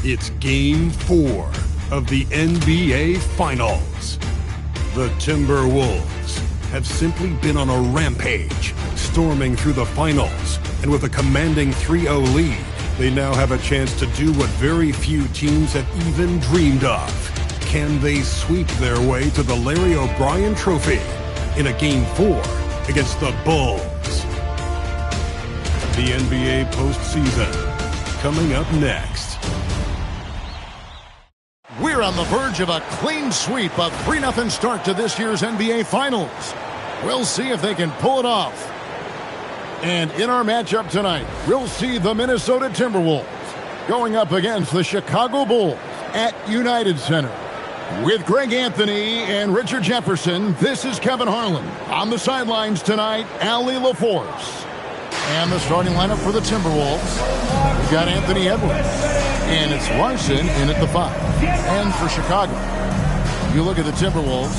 It's Game 4 of the NBA Finals. The Timberwolves have simply been on a rampage, storming through the finals. And with a commanding 3-0 lead, they now have a chance to do what very few teams have even dreamed of. Can they sweep their way to the Larry O'Brien Trophy in a Game 4 against the Bulls? The NBA postseason, coming up next. We're on the verge of a clean sweep, a 3-0 start to this year's NBA Finals. We'll see if they can pull it off. And in our matchup tonight, we'll see the Minnesota Timberwolves going up against the Chicago Bulls at United Center. With Greg Anthony and Richard Jefferson, this is Kevin Harlan. On the sidelines tonight, Allie LaForce. And the starting lineup for the Timberwolves, we've got Anthony Edwards. And it's Larson in at the 5. And for Chicago, you look at the Timberwolves.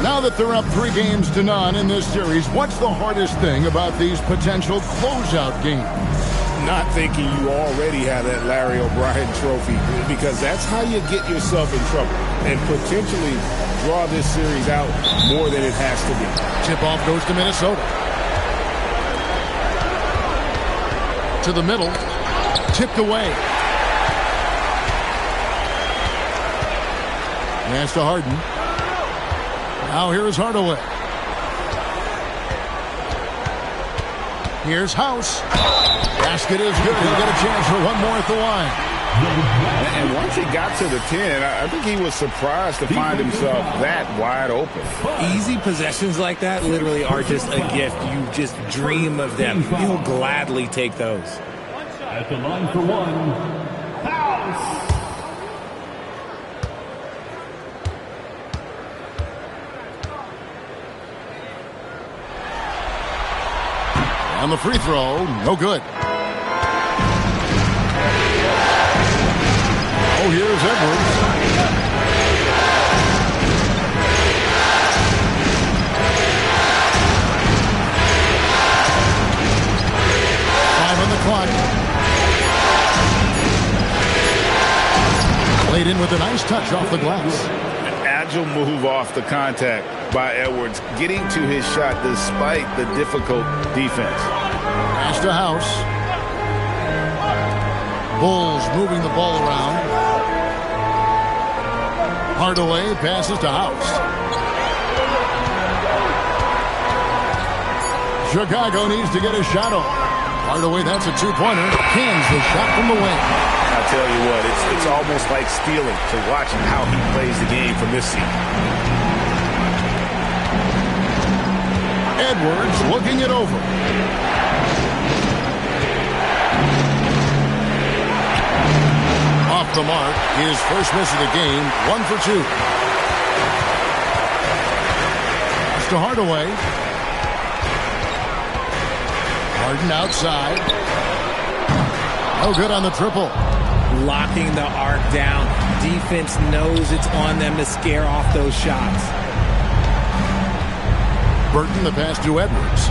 Now that they're up 3-0 in this series, what's the hardest thing about these potential closeout games? Not thinking you already have that Larry O'Brien Trophy, because that's how you get yourself in trouble and potentially draw this series out more than it has to be. Tip-off goes to Minnesota. To the middle. Tipped away. Pass to Harden. Now here's Hardaway. Here's House. Basket is good. He'll get a chance for one more at the line. And once he got to the 10, I think he was surprised to find himself that wide open. Easy possessions like that literally are just a gift. You just dream of them. You'll gladly take those. At the line for one, House. On the free throw, no good. Oh, here's Edwards. Five on the clock. Played in with a nice touch off the glass. An agile move off the contact by Edwards, getting to his shot despite the difficult defense. Pass to House. Bulls moving the ball around. Hardaway passes to House. Chicago needs to get a shot off. Hardaway, that's a two-pointer. Cans the shot from the wing. I'll tell you what, it's almost like stealing to watch how he plays the game from this seat. Edwards looking it over. Off the mark, his first miss of the game, 1 for 2. Pass to Hardaway. Harden outside. No good on the triple. Locking the arc down. Defense knows it's on them to scare off those shots. Burton, the pass to Edwards.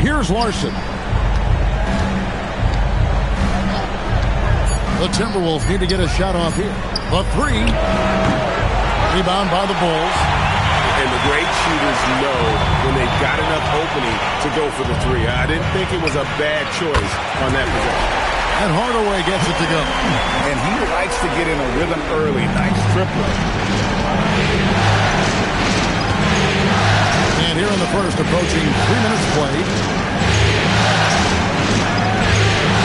Here's Larson. The Timberwolves need to get a shot off here. The 3. Rebound by the Bulls. And the great shooters know when they've got enough opening to go for the 3. I didn't think it was a bad choice on that possession. And Hardaway gets it to go. And he likes to get in a rhythm early. Nice triple. And here in the first, approaching 3 minutes played.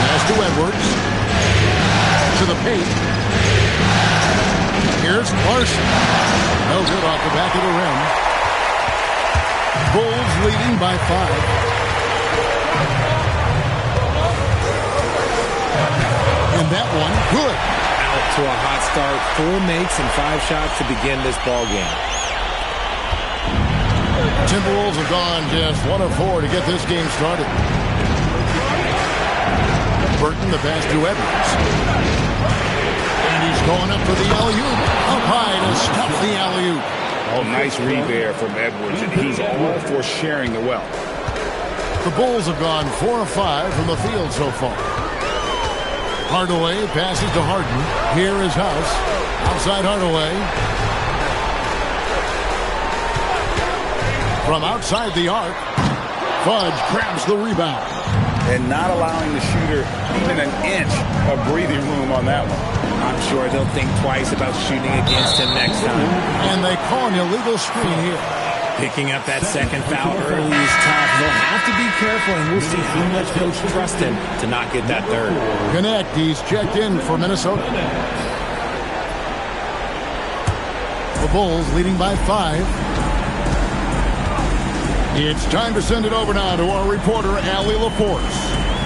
Pass to Edwards. To the paint. Here's Larson. No good off the back of the rim. Bulls leading by 5. And that one, good. Out to a hot start. 4 makes and 5 shots to begin this ball game. Timberwolves have gone just 1 of 4 to get this game started. Burton, the pass to Edwards. And he's going up for the alley-oop. Up high to stuff the alley-oop. Oh, nice read there from Edwards, and he's all for sharing the wealth. The Bulls have gone 4 of 5 from the field so far. Hardaway passes to Harden. Here is House. Outside Hardaway. From outside the arc, Fudge grabs the rebound. And not allowing the shooter even an inch of breathing room on that one. I'm sure they'll think twice about shooting against him next time. And they call an illegal screen here. Picking up that second foul early is tough. They'll have to be careful, and we'll see how much coach trusts him to not get that third. Connect, he's checked in for Minnesota. The Bulls leading by 5. It's time to send it over now to our reporter, Allie LaForce.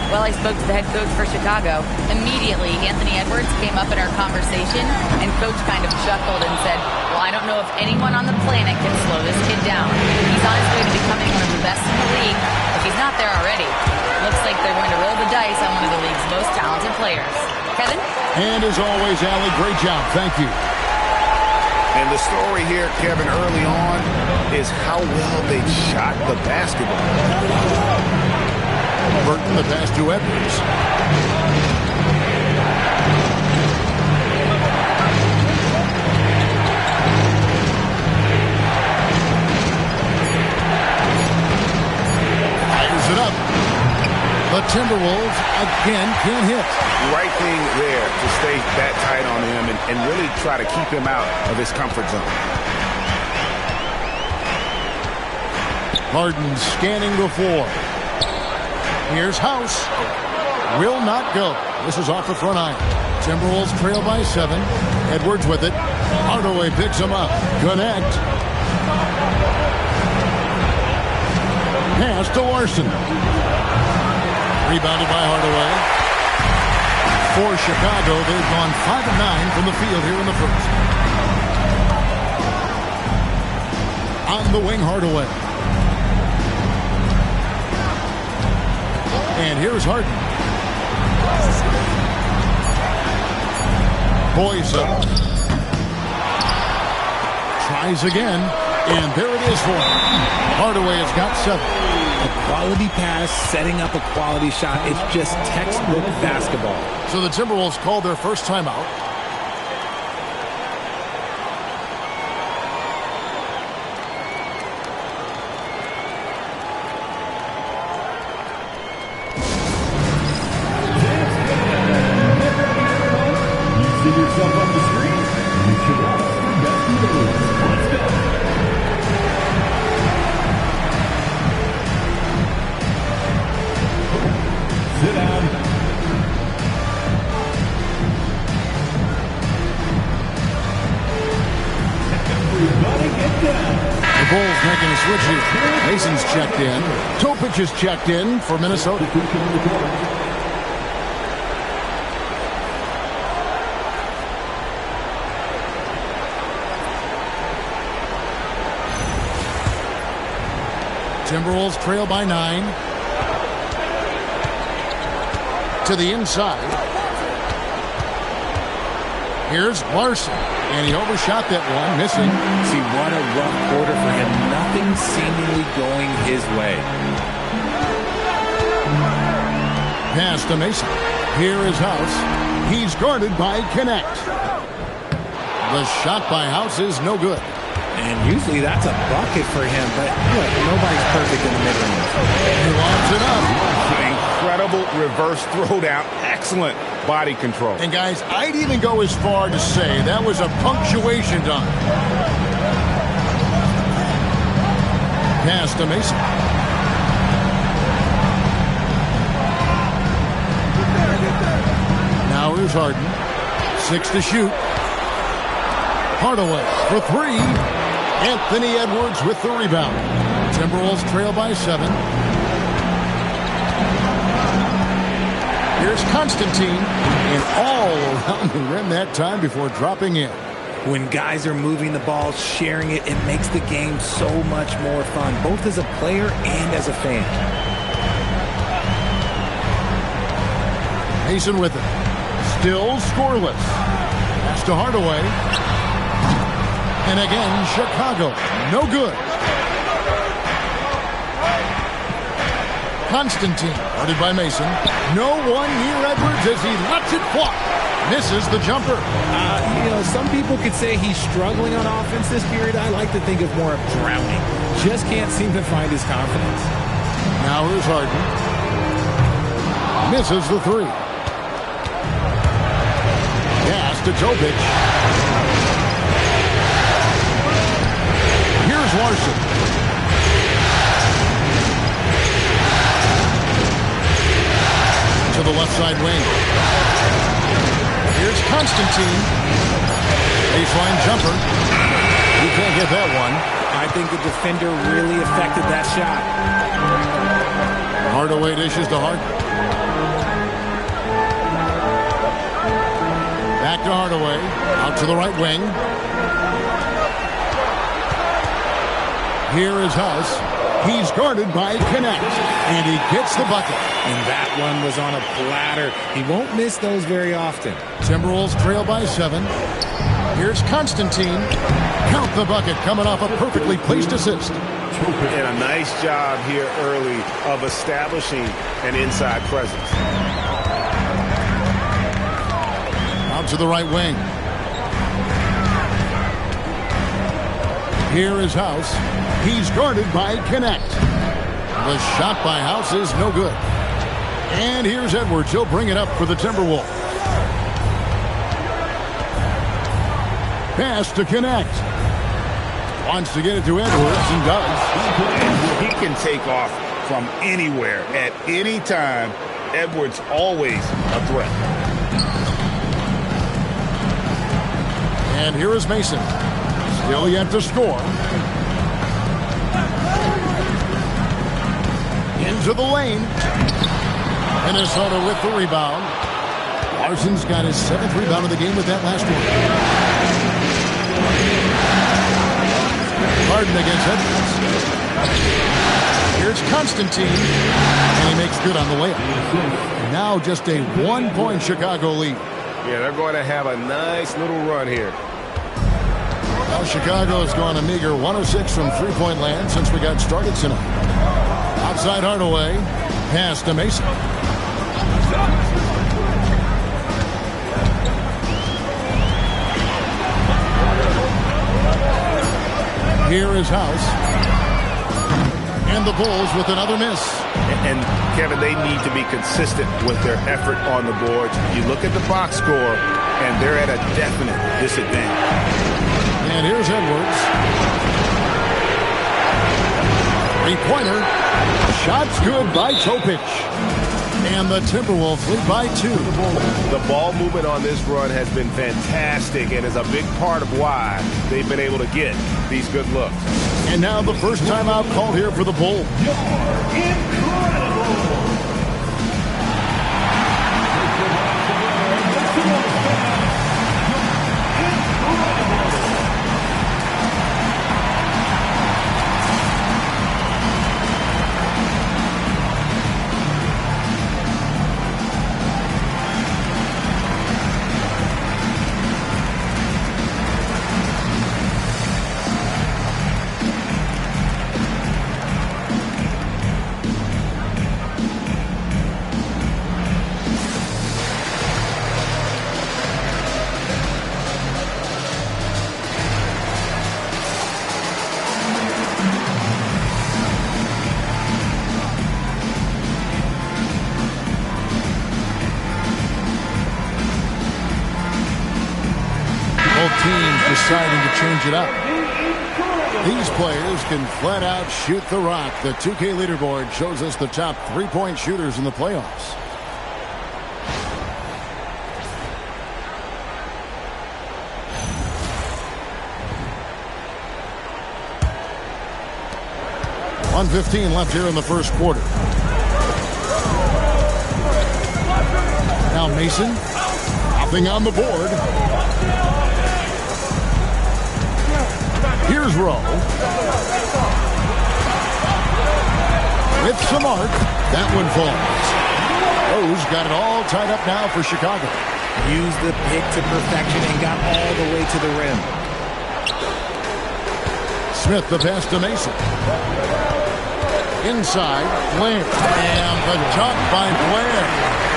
Well, I spoke to the head coach for Chicago. Immediately, Anthony Edwards came up in our conversation, and coach kind of chuckled and said, well, I don't know if anyone on the planet can slow this kid down. He's on his way to becoming one of the best in the league, if he's not there already. Looks like they're going to roll the dice on one of the league's most talented players. Kevin? And as always, Allie, great job. Thank you. And the story here, Kevin, early on is how well they shot the basketball. Burton the pass to Edwards. Fires it up. The Timberwolves again can't hit. Right thing there to stay that tight on him and really try to keep him out of his comfort zone. Harden scanning the floor. Here's House. Will not go. This is off the front iron. Timberwolves trail by 7. Edwards with it. Hardaway picks him up. Connect. Pass to Larson. Rebounded by Hardaway. For Chicago, they've gone 5 of 9 from the field here in the first. On the wing, Hardaway. And here's Harden. Boys up. Tries again. And there it is for him. Hardaway has got 7. A quality pass, setting up a quality shot. It's just textbook basketball. So the Timberwolves called their first timeout. You see yourself on the screen? You should watch the best of the moves. Let's go. Sit down. Everybody get down. The Bulls making a switch here. Mason's checked in. Topic is checked in for Minnesota. Timberwolves trail by 9. To the inside. Here's Larson. And he overshot that one, missing. See, what a rough quarter for him. Nothing seemingly going his way. Pass to Mason. Here is House. He's guarded by Connect. The shot by House is no good. And usually that's a bucket for him, but look, nobody's perfect in the mid-range. He lobs it up. Incredible reverse throwdown. Excellent body control. And guys, I'd even go as far to say that was a punctuation dunk. Pass to Mason. Now here's Harden. 6 to shoot. Hardaway for 3. Anthony Edwards with the rebound. Timberwolves trail by 7. Here's Constantine, and all around the rim that time before dropping in. When guys are moving the ball, sharing it, it makes the game so much more fun, both as a player and as a fan. Mason with it. Still scoreless. Pass to Hardaway. And again, Chicago. No good. Constantine, guarded by Mason. No one near Edwards as he lets it fly. Misses the jumper. Some people could say he's struggling on offense this period. I like to think of more of drowning. Just can't seem to find his confidence. Now here's Harden. Misses the three. Pass to Jokic. Here's Larson. To the left side wing. Here's Constantine. Baseline jumper. You can't get that one. I think the defender really affected that shot. Hardaway dishes to Harden. Back to Hardaway. Out to the right wing. Here is House. He's guarded by Connect. And he gets the bucket. And that one was on a platter. He won't miss those very often. Timberwolves trail by 7. Here's Constantine. Count the bucket coming off a perfectly placed assist. And a nice job here early of establishing an inside presence. Out to the right wing. Here is House. He's guarded by Connect. The shot by House is no good. And here's Edwards. He'll bring it up for the Timberwolves. Pass to Connect. Wants to get it to Edwards and does. He can take off from anywhere at any time. Edwards always a threat. And here is Mason. Still yet to score. Into the lane. Minnesota with the rebound. Larson's got his 7th rebound of the game with that last one. Harden against Edwards. Here's Constantine. And he makes good on the layup. Now just a 1-point Chicago lead. Yeah, they're going to have a nice little run here. Well, Chicago has gone a meager 1 of 6 from three-point land since we got started tonight. Outside Hardaway. Pass to Mason. Here is House. And the Bulls with another miss. And Kevin, they need to be consistent with their effort on the boards. You look at the box score, and they're at a definite disadvantage. And here's Edwards. Three-pointer. Shot's good by Jokic. And the Timberwolves lead by 2. The ball movement on this run has been fantastic and is a big part of why they've been able to get these good looks. And now the first timeout called here for the Bulls. Deciding to change it up. These players can flat out shoot the rock. The 2K leaderboard shows us the top three-point shooters in the playoffs. .115 left here in the first quarter. Now Mason, nothing on the board. Here's Rowe. With some arc, that one falls. Rowe's got it all tied up now for Chicago. Used the pick to perfection and got all the way to the rim. Smith the pass to Mason. Inside, Blair. And the dunk by Blair.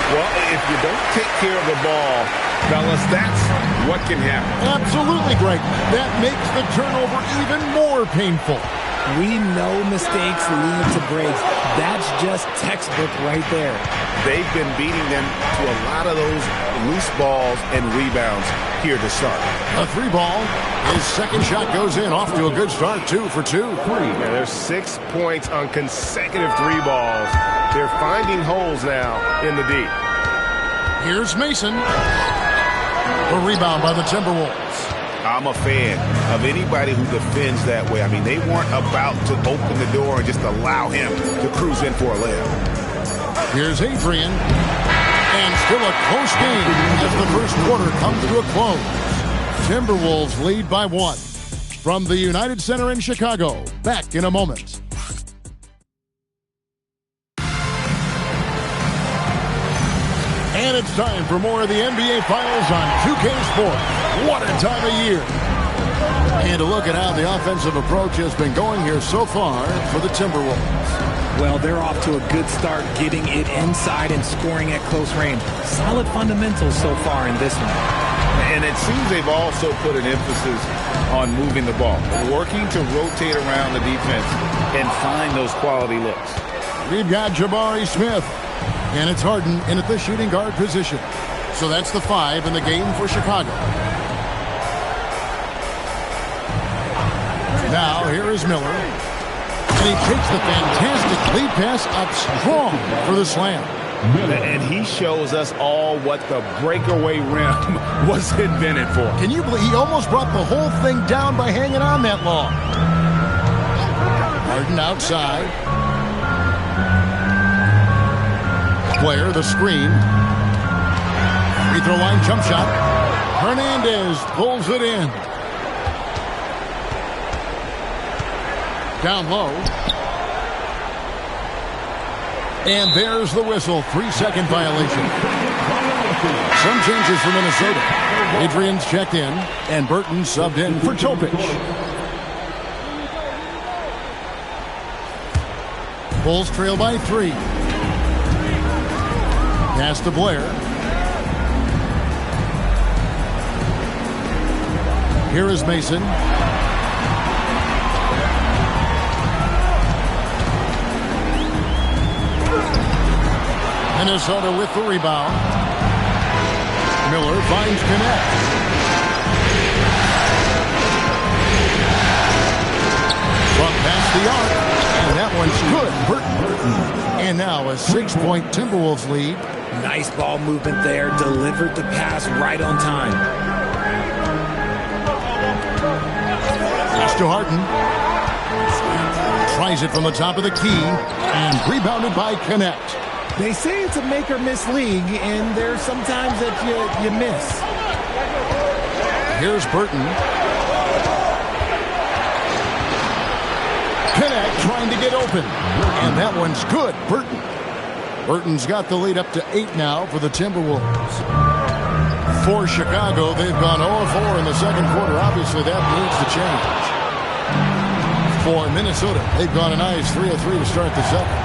Well, if you don't take care of the ball, fellas, that's what can happen. Absolutely, Greg. That makes the turnover even more painful. We know mistakes lead to breaks. That's just textbook right there. They've been beating them to a lot of those loose balls and rebounds here to start. A 3-ball. His second shot goes in. Off to a good start, 2 for 2. Yeah, there's 6 points on consecutive 3 balls. They're finding holes now in the D. Here's Mason. The rebound by the Timberwolves. I'm a fan of anybody who defends that way. I mean, they weren't about to open the door and just allow him to cruise in for a layup. Here's Adrian. And still a close game as the first quarter comes to a close. Timberwolves lead by 1. From the United Center in Chicago, back in a moment. And it's time for more of the NBA Finals on 2K Sports. What a time of year. And a look at how the offensive approach has been going here so far for the Timberwolves. Well, they're off to a good start getting it inside and scoring at close range. Solid fundamentals so far in this one. And it seems they've also put an emphasis on moving the ball, working to rotate around the defense and find those quality looks. We've got Jabari Smith. And it's Harden in at the shooting guard position. So that's the 5 in the game for Chicago. Now here is Miller. And he takes the fantastic lead pass up strong for the slam. And he shows us all what the breakaway rim was invented for. Can you believe he almost brought the whole thing down by hanging on that long? Harden outside. Blair, the screen. Free throw line jump shot. Hernandez pulls it in. Down low. And there's the whistle. 3-second violation. Some changes for Minnesota. Adrian's checked in, and Burton subbed in for Topic. Bulls trail by 3. Pass to Blair. Here is Mason. Minnesota with the rebound. Miller finds Connect. From past the arc. And that one's good. Burton. And now a 6-point Timberwolves lead. Nice ball movement there. Delivered the pass right on time. Pass to Harden. Tries it from the top of the key. And rebounded by Connect. They say it's a make or miss league, and there's sometimes that you miss. Here's Burton. Connect trying to get open. And that one's good. Burton's got the lead up to 8 now for the Timberwolves. For Chicago, they've gone 0-4 in the second quarter. Obviously, that needs to change. For Minnesota, they've gone a nice 3-3 to start the second.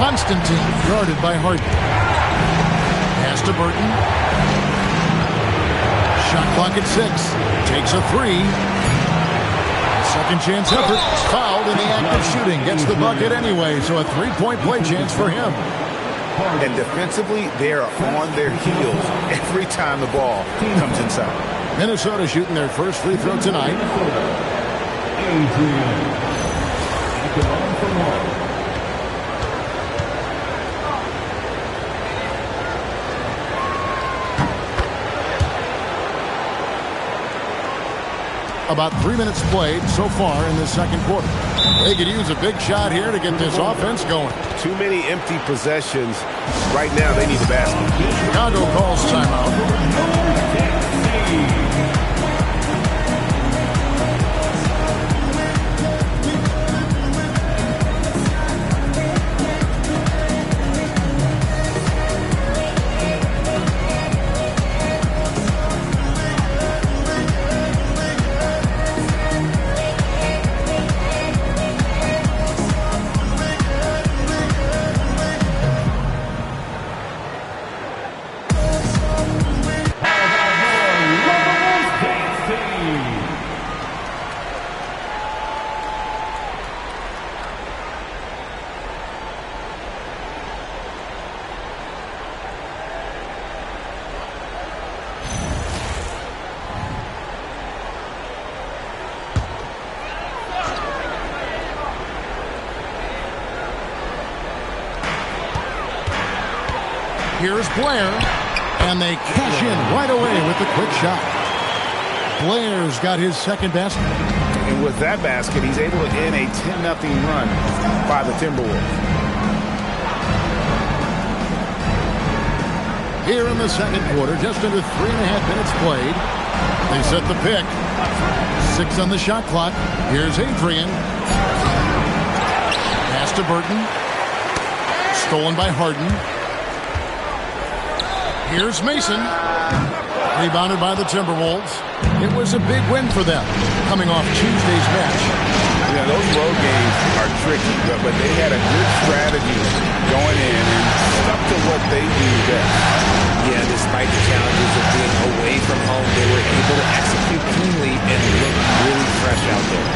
Constantine guarded by Harden. Pass to Burton. Shot clock at 6. Takes a 3. Second chance effort. Fouled in the act of shooting. Gets the bucket anyway, so a 3-point play chance for him. And defensively, they're on their heels every time the ball comes inside. Minnesota shooting their first free throw tonight. About 3 minutes played so far in the second quarter. They could use a big shot here to get this offense going. Too many empty possessions. Right now, they need a basket. Chicago calls timeout. Here's Blair, and they cash in right away with the quick shot. Blair's got his second basket. And with that basket, he's able to end a 10-0 run by the Timberwolves. Here in the second quarter, just under 3.5 minutes played. They set the pick. 6 on the shot clock. Here's Adrian. Pass to Burton. Stolen by Harden. Here's Mason. Rebounded by the Timberwolves. It was a big win for them, coming off Tuesday's match. Yeah, those road games are tricky, but they had a good strategy going in and stuck to what they do best. Yeah, despite the challenges of being away from home, they were able to execute cleanly and look really fresh out there.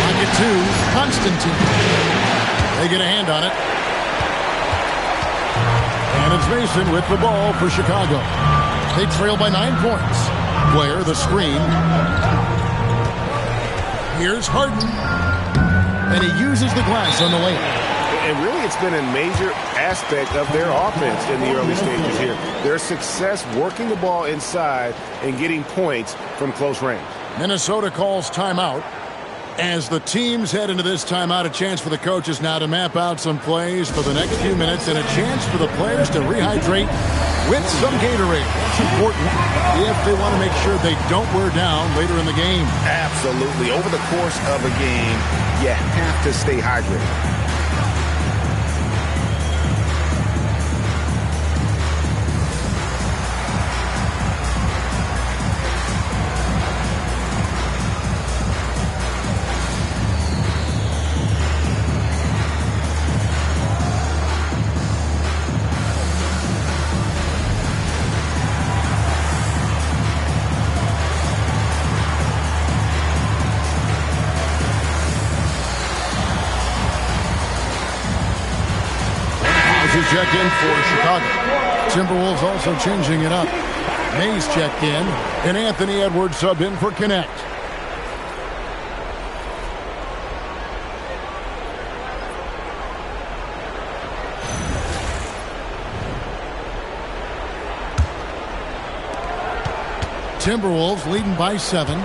Pocket 2, Constantine. They get a hand on it. And it's Mason with the ball for Chicago. They trail by 9 points. Blair, the screen. Here's Harden. And he uses the glass on the layup. And really, it's been a major aspect of their offense in the early stages here. Their success working the ball inside and getting points from close range. Minnesota calls timeout. As the teams head into this timeout, a chance for the coaches now to map out some plays for the next few minutes and a chance for the players to rehydrate with some Gatorade. It's important if they want to make sure they don't wear down later in the game. Absolutely. Over the course of a game, you have to stay hydrated. Checked in for Chicago. Timberwolves also changing it up. Mays checked in, and Anthony Edwards subbed in for Connect. Timberwolves leading by 7.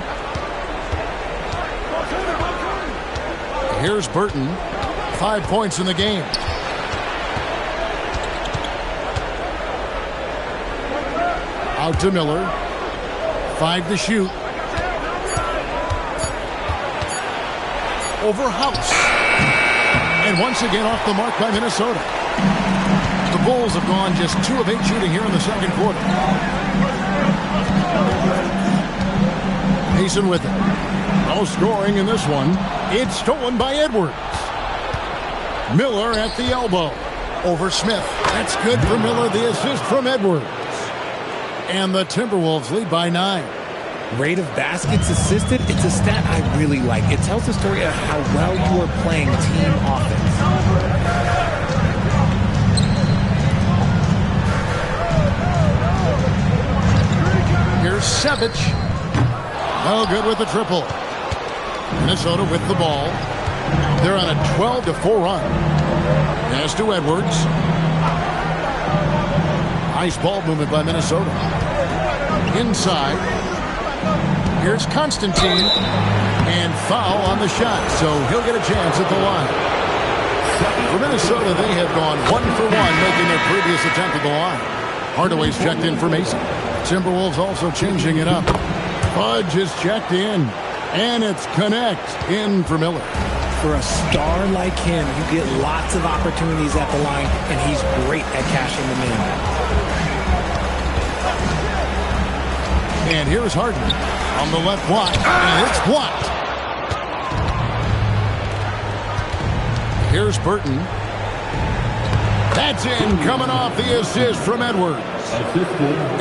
Here's Burton. 5 points in the game. Out to Miller. 5 to shoot. Over House. And once again off the mark by Minnesota. The Bulls have gone just 2 of 8 shooting here in the second quarter. Mason with it. No scoring in this one. It's stolen by Edwards. Miller at the elbow. Over Smith. That's good for Miller. The assist from Edwards. And the Timberwolves lead by 9. Rate of baskets assisted, it's a stat I really like. It tells the story of how well you are playing team offense. Here's Savage. No good with the triple. Minnesota with the ball. They're on a 12-4 run. Pass to Edwards. Nice ball movement by Minnesota. Inside. Here's Constantine. And foul on the shot, so he'll get a chance at the line. For Minnesota, they have gone 1 for 1, making their previous attempt at the line. Hardaway's checked in for Mason. Timberwolves also changing it up. Fudge is checked in. And it's Connect in for Miller. For a star like him, you get lots of opportunities at the line, and he's great at cashing them in. And here's Harden on the left block, and it's blocked. Here's Burton. That's in, coming off the assist from Edwards.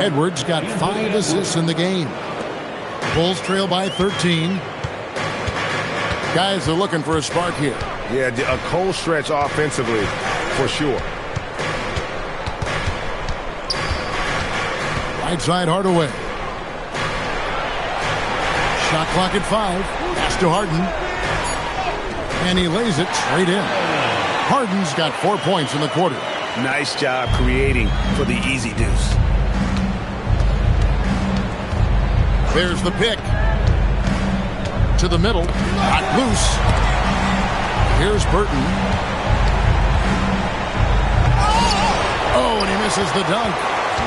Edwards got 5 assists in the game. Bulls trail by 13. Guys are looking for a spark here. Yeah, a cold stretch offensively, for sure. Right side Hardaway. Shot clock at 5. Pass to Harden. And he lays it straight in. Harden's got 4 points in the quarter. Nice job creating for the easy deuce. There's the pick. To the middle. Got loose. Here's Burton. Oh, and he misses the dunk.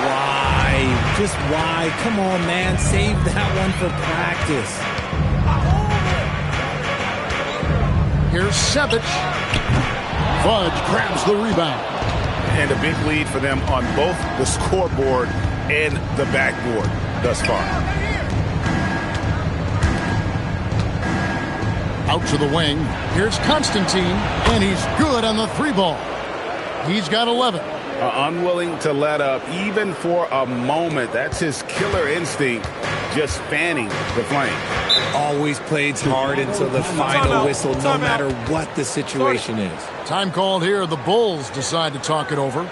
Why? Just why? Come on, man. Save that one for practice. Here's Savage. Fudge grabs the rebound. And a big lead for them on both the scoreboard and the backboard thus far. Out to the wing. Here's Constantine, and he's good on the three ball. He's got 11. Unwilling to let up even for a moment. That's his killer instinct, just fanning the flame. Always plays hard until the final whistle, no matter what the situation is. Time called here. The Bulls decide to talk it over.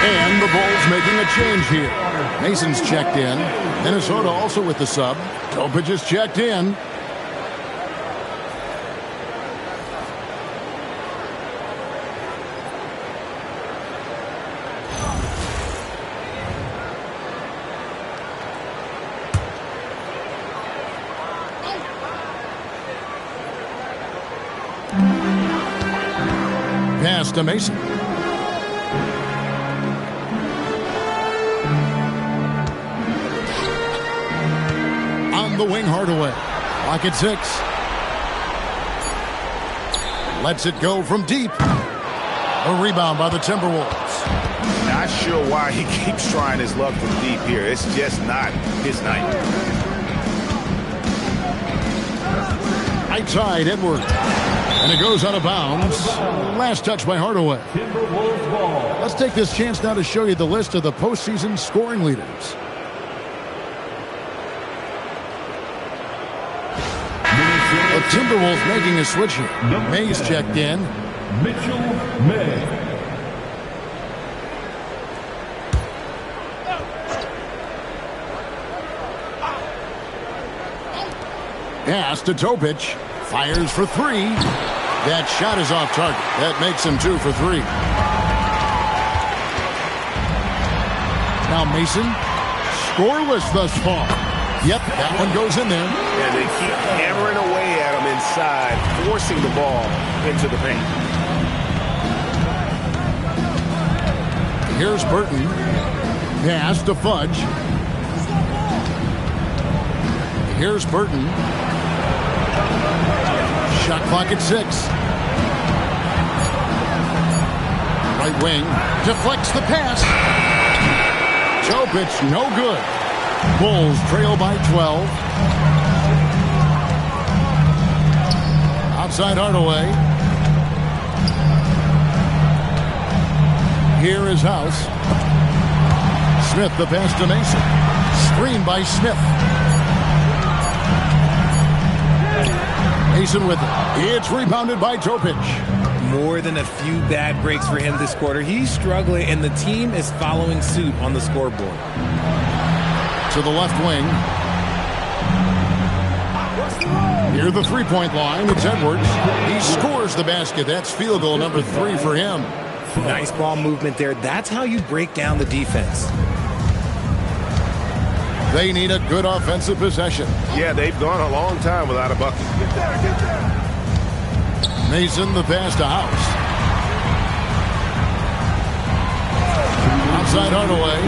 And the Bulls making a change here. Mason's checked in. Minnesota also with the sub. Topic is checked in. Pass to Mason. The wing Hardaway. Lock at 6. Lets it go from deep. A rebound by the Timberwolves. Not sure why he keeps trying his luck from deep here. It's just not his night. Right side, Edwards. And it goes out of bounds. Last touch by Hardaway. Let's take this chance now to show you the list of the postseason scoring leaders. The Timberwolves making a switch here. May's checked in. Mitchell May. Pass to Topic. Fires for 3. That shot is off target. That makes him 2 for 3. Now Mason. Scoreless thus far. Yep, that one goes in there. And they keep hammering away at him inside, forcing the ball into the paint. Here's Burton. Pass to Fudge. Here's Burton. Shot clock at 6. Right wing. Deflects the pass. Topic, no good. Bulls trail by 12. Outside Hardaway. Here is House. Smith the pass to Mason. Screen by Smith. Mason with it. It's rebounded by Topic. More than a few bad breaks for him this quarter. He's struggling, and the team is following suit on the scoreboard. To the left wing. Near the three-point line, it's Edwards. He scores the basket. That's field goal number 3 for him. Nice ball movement there. That's how you break down the defense. They need a good offensive possession. Yeah, they've gone a long time without a bucket. Get there, get there. Mason the pass to House. Outside Hardaway.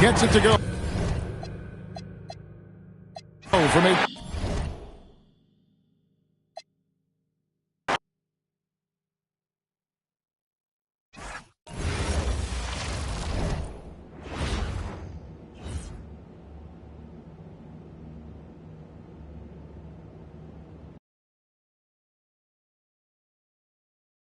Gets it to go. From 8.